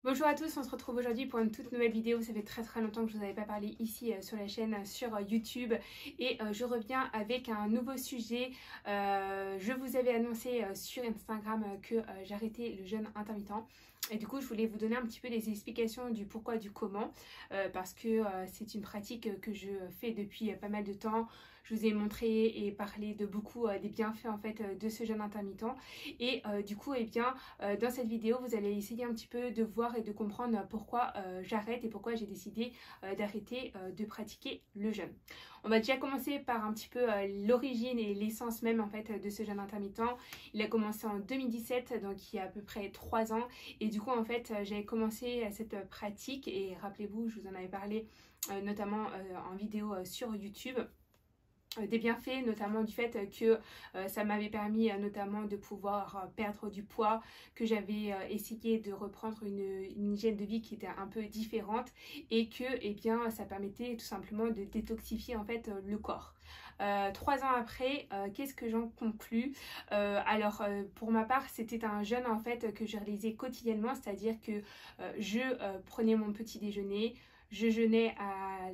Bonjour à tous, on se retrouve aujourd'hui pour une toute nouvelle vidéo. Ça fait très longtemps que je vous avais pas parlé ici sur la chaîne, sur YouTube, et je reviens avec un nouveau sujet. Je vous avais annoncé sur Instagram que j'arrêtais le jeûne intermittent. Et du coup, je voulais vous donner un petit peu des explications du pourquoi, du comment, parce que c'est une pratique que je fais depuis pas mal de temps. Je vous ai montré et parlé de beaucoup des bienfaits en fait de ce jeûne intermittent. Et du coup, dans cette vidéo, vous allez essayer un petit peu de voir et de comprendre pourquoi j'arrête et pourquoi j'ai décidé d'arrêter de pratiquer le jeûne. On va déjà commencer par un petit peu l'origine et l'essence même en fait de ce jeûne intermittent. Il a commencé en 2017, donc il y a à peu près 3 ans. Et du coup, en fait, j'avais commencé cette pratique et rappelez-vous, je vous en avais parlé notamment en vidéo sur YouTube. Des bienfaits, notamment du fait que ça m'avait permis notamment de pouvoir perdre du poids, que j'avais essayé de reprendre une hygiène de vie qui était un peu différente et que ça permettait tout simplement de détoxifier en fait le corps. 3 ans après, qu'est-ce que j'en conclus? Pour ma part, c'était un jeûne en fait que je réalisais quotidiennement, c'est-à-dire que je prenais mon petit déjeuner. Je jeûnais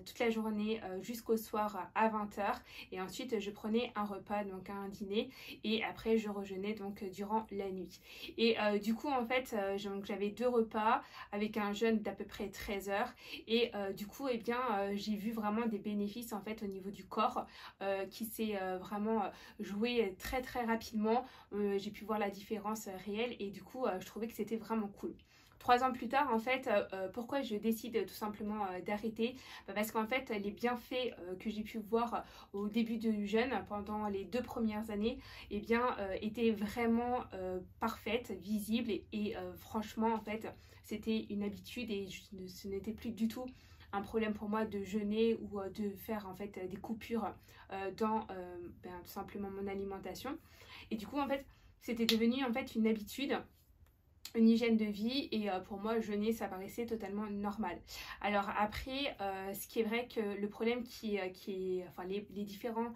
toute la journée jusqu'au soir à 20 h et ensuite je prenais un repas, donc un dîner, et après je rejeûnais donc durant la nuit. Et du coup en fait j'avais 2 repas avec un jeûne d'à peu près 13 heures et du coup j'ai vu vraiment des bénéfices en fait au niveau du corps qui s'est vraiment joué très rapidement. J'ai pu voir la différence réelle et du coup je trouvais que c'était vraiment cool. 3 ans plus tard, en fait, pourquoi je décide tout simplement d'arrêter? Parce qu'en fait, les bienfaits que j'ai pu voir au début du jeûne, pendant les 2 premières années, étaient vraiment parfaites, visibles et franchement, en fait, c'était une habitude et ce n'était plus du tout un problème pour moi de jeûner ou de faire en fait des coupures dans tout simplement mon alimentation. Et du coup, en fait, c'était devenu en fait une habitude, une hygiène de vie, et pour moi jeûner ça paraissait totalement normal. Alors après ce qui est vrai que le problème les différents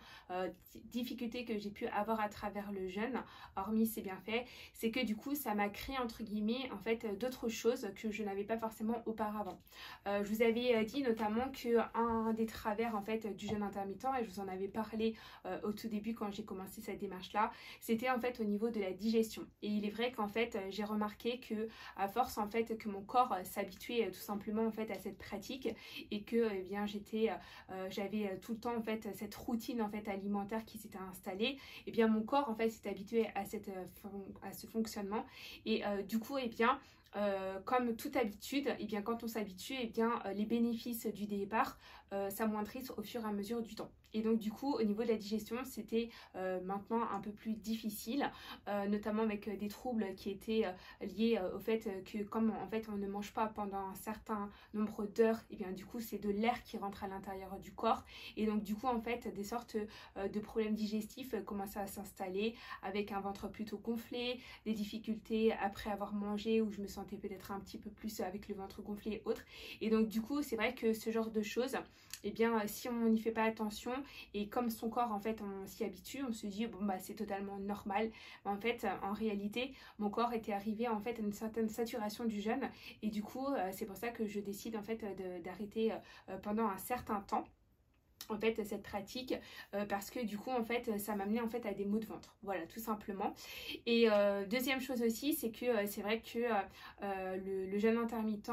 difficultés que j'ai pu avoir à travers le jeûne, hormis ces bienfaits, c'est que du coup ça m'a créé entre guillemets en fait d'autres choses que je n'avais pas forcément auparavant. Je vous avais dit notamment que un des travers en fait du jeûne intermittent, et je vous en avais parlé au tout début quand j'ai commencé cette démarche là, c'était en fait au niveau de la digestion. Et il est vrai qu'en fait j'ai remarqué que à force en fait que mon corps s'habituait tout simplement en fait à cette pratique et que j'avais tout le temps en fait cette routine en fait alimentaire qui s'était installée, mon corps en fait s'est habitué à ce fonctionnement. Et du coup comme toute habitude, quand on s'habitue, les bénéfices du départ s'amoindrissent au fur et à mesure du temps. Et donc du coup au niveau de la digestion c'était maintenant un peu plus difficile, notamment avec des troubles qui étaient liés au fait que comme en fait on ne mange pas pendant un certain nombre d'heures, du coup c'est de l'air qui rentre à l'intérieur du corps, et donc du coup en fait des sortes de problèmes digestifs commençaient à s'installer, avec un ventre plutôt gonflé, des difficultés après avoir mangé où je me sentais peut-être un petit peu plus avec le ventre gonflé et autres. Et donc du coup c'est vrai que ce genre de choses, si on n'y fait pas attention et comme son corps en fait on s'y habitue, on se dit bon bah c'est totalement normal. En fait en réalité mon corps était arrivé en fait à une certaine saturation du jeûne, et du coup c'est pour ça que je décide en fait d'arrêter pendant un certain temps en fait cette pratique, parce que du coup en fait ça m'amenait en fait à des maux de ventre, voilà, tout simplement. Et deuxième chose aussi, c'est que c'est vrai que le jeûne intermittent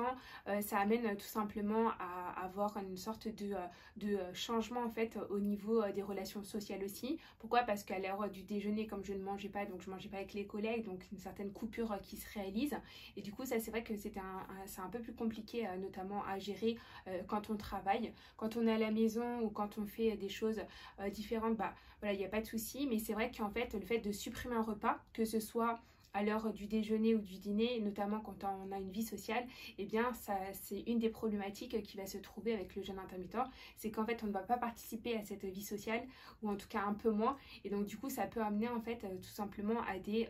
ça amène tout simplement à avoir une sorte de changement en fait au niveau des relations sociales aussi. Pourquoi? Parce qu'à l'heure du déjeuner, comme je ne mangeais pas, donc je mangeais pas avec les collègues, donc une certaine coupure qui se réalise, et du coup ça c'est vrai que c'est un peu plus compliqué notamment à gérer quand on travaille, quand on est à la maison ou quand on fait des choses différentes, voilà, il n'y a pas de souci. Mais c'est vrai qu'en fait le fait de supprimer un repas, que ce soit à l'heure du déjeuner ou du dîner, notamment quand on a une vie sociale, ça c'est une des problématiques qui va se trouver avec le jeûne intermittent, c'est qu'en fait on ne va pas participer à cette vie sociale, ou en tout cas un peu moins, et donc du coup ça peut amener en fait tout simplement à des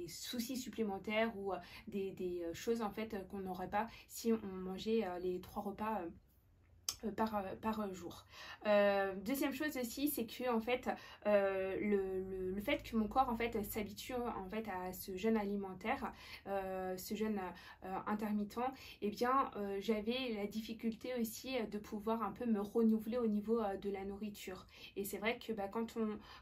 soucis supplémentaires ou des choses en fait qu'on n'aurait pas si on mangeait les 3 repas par jour. Deuxième chose aussi, c'est que en fait le fait que mon corps en fait s'habitue en fait à ce jeûne alimentaire, ce jeûne intermittent, et bien j'avais la difficulté aussi de pouvoir un peu me renouveler au niveau de la nourriture. Et c'est vrai que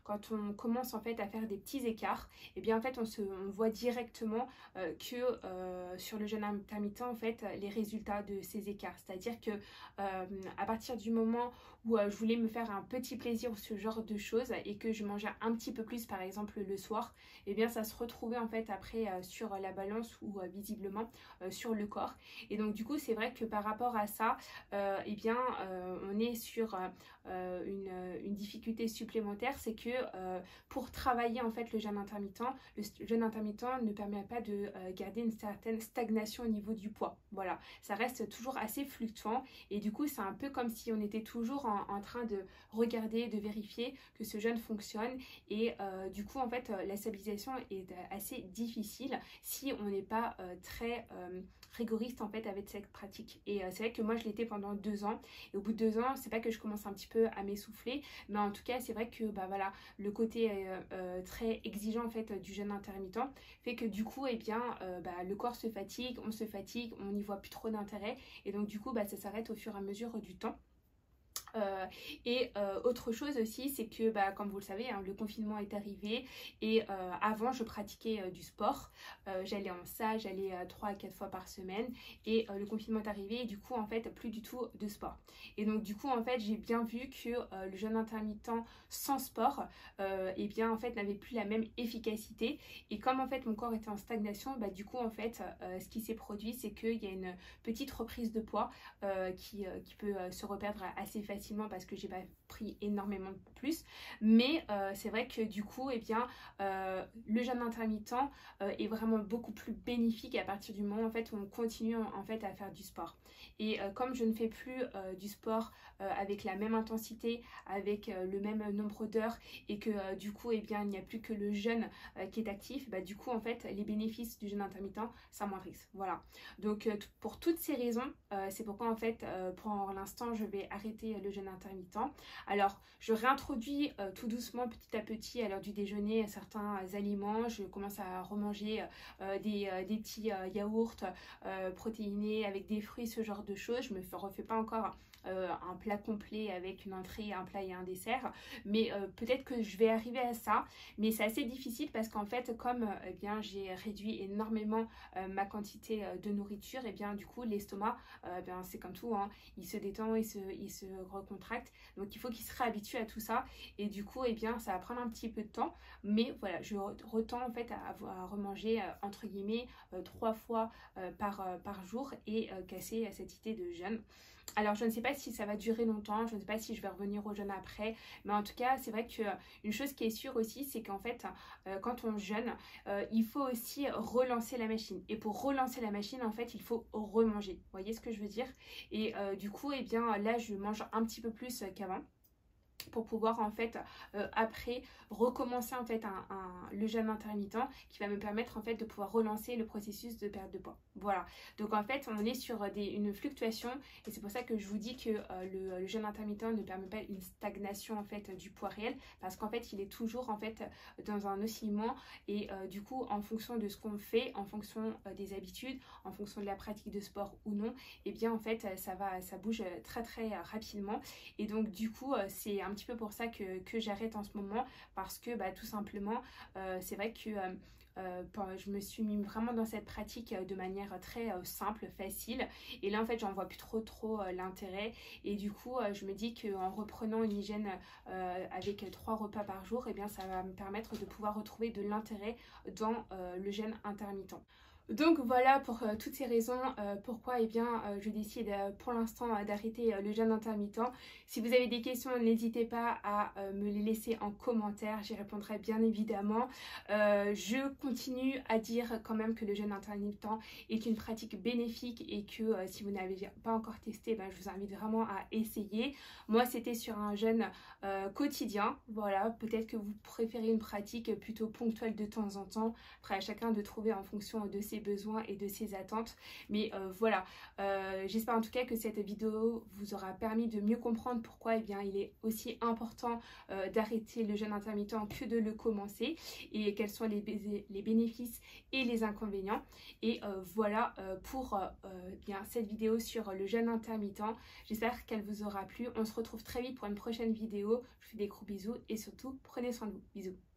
quand on commence en fait à faire des petits écarts, et bien en fait on voit directement que sur le jeûne intermittent en fait les résultats de ces écarts. C'est-à-dire que à partir du moment où je voulais me faire un petit plaisir ou ce genre de choses et que je mangeais un petit peu plus par exemple le soir, et bien ça se retrouvait en fait après sur la balance ou visiblement sur le corps. Et donc du coup c'est vrai que par rapport à ça, et bien on est sur une difficulté supplémentaire, c'est que pour travailler en fait le jeûne intermittent ne permet pas de garder une certaine stagnation au niveau du poids. Voilà, ça reste toujours assez fluctuant et du coup c'est un peu comme si on était toujours en train de regarder, de vérifier que ce jeûne fonctionne et du coup en fait la stabilisation est assez difficile si on n'est pas très rigoriste en fait avec cette pratique. Et c'est vrai que moi je l'étais pendant 2 ans et au bout de 2 ans c'est pas que je commence un petit peu à m'essouffler, mais en tout cas c'est vrai que bah voilà, le côté très exigeant en fait du jeûne intermittent fait que du coup et bien le corps se fatigue, on n'y voit plus trop d'intérêt et donc du coup ça s'arrête au fur et à mesure du temps. Autre chose aussi, c'est que comme vous le savez, hein, le confinement est arrivé et avant je pratiquais du sport, j'allais en salle, j'allais 3 à 4 fois par semaine et le confinement est arrivé et du coup en fait plus du tout de sport. Et donc du coup en fait j'ai bien vu que le jeûne intermittent sans sport et bien en fait n'avait plus la même efficacité et comme en fait mon corps était en stagnation, du coup en fait ce qui s'est produit c'est qu'il y a une petite reprise de poids qui peut se reperdre assez facilement parce que j'ai pas pris énormément de plus, mais c'est vrai que du coup et bien le jeûne intermittent est vraiment beaucoup plus bénéfique à partir du moment en fait où on continue en fait à faire du sport. Et comme je ne fais plus du sport avec la même intensité, avec le même nombre d'heures et que du coup et bien il n'y a plus que le jeûne qui est actif, du coup en fait les bénéfices du jeûne intermittent s'amoindrissent. Voilà, donc pour toutes ces raisons c'est pourquoi en fait pour l'instant je vais arrêter le jeûne intermittent. Alors je réintroduis tout doucement petit à petit à l'heure du déjeuner certains aliments. Je commence à remanger des petits yaourts protéinés avec des fruits, ce genre de choses. Je me refais pas encore un plat complet avec une entrée, un plat et un dessert, mais peut-être que je vais arriver à ça, mais c'est assez difficile parce qu'en fait comme eh bien j'ai réduit énormément ma quantité de nourriture, et bien du coup l'estomac c'est comme tout, hein, il se détend, il se recontracte, donc il faut qu'il se réhabitue à tout ça et du coup et bien ça va prendre un petit peu de temps, mais voilà, je retends en fait à remanger entre guillemets 3 fois par jour et casser cette idée de jeûne. Alors je ne sais pas si ça va durer longtemps, je ne sais pas si je vais revenir au jeûne après, mais en tout cas c'est vrai qu'une chose qui est sûre aussi, c'est qu'en fait quand on jeûne, il faut aussi relancer la machine. Et pour relancer la machine, en fait il faut remanger. Vous voyez ce que je veux dire? Et du coup, et bien là je mange un petit peu plus qu'avant, pour pouvoir en fait après recommencer en fait le jeûne intermittent qui va me permettre en fait de pouvoir relancer le processus de perte de poids. Voilà, donc en fait on est sur une fluctuation et c'est pour ça que je vous dis que le jeûne intermittent ne permet pas une stagnation en fait du poids réel, parce qu'en fait il est toujours en fait dans un oscillement et du coup en fonction de ce qu'on fait, en fonction des habitudes, en fonction de la pratique de sport ou non, et bien en fait ça bouge très très rapidement et donc du coup c'est un petit peu pour ça que j'arrête en ce moment, parce que tout simplement c'est vrai que je me suis mis vraiment dans cette pratique de manière très simple, facile, et là en fait j'en vois plus trop l'intérêt, et du coup je me dis qu'en reprenant une hygiène avec 3 repas par jour, et bien ça va me permettre de pouvoir retrouver de l'intérêt dans le jeûne intermittent. Donc voilà pour toutes ces raisons pourquoi je décide pour l'instant d'arrêter le jeûne intermittent. Si vous avez des questions, n'hésitez pas à me les laisser en commentaire, j'y répondrai bien évidemment. Je continue à dire quand même que le jeûne intermittent est une pratique bénéfique et que si vous n'avez pas encore testé, je vous invite vraiment à essayer. Moi c'était sur un jeûne quotidien, voilà, peut-être que vous préférez une pratique plutôt ponctuelle de temps en temps, après à chacun de trouver en fonction de ses ses besoins et de ses attentes. Mais voilà, j'espère en tout cas que cette vidéo vous aura permis de mieux comprendre pourquoi il est aussi important d'arrêter le jeûne intermittent que de le commencer, et quels sont les bénéfices et les inconvénients. Et voilà pour cette vidéo sur le jeûne intermittent. J'espère qu'elle vous aura plu. On se retrouve très vite pour une prochaine vidéo. Je vous fais des gros bisous et surtout prenez soin de vous. Bisous.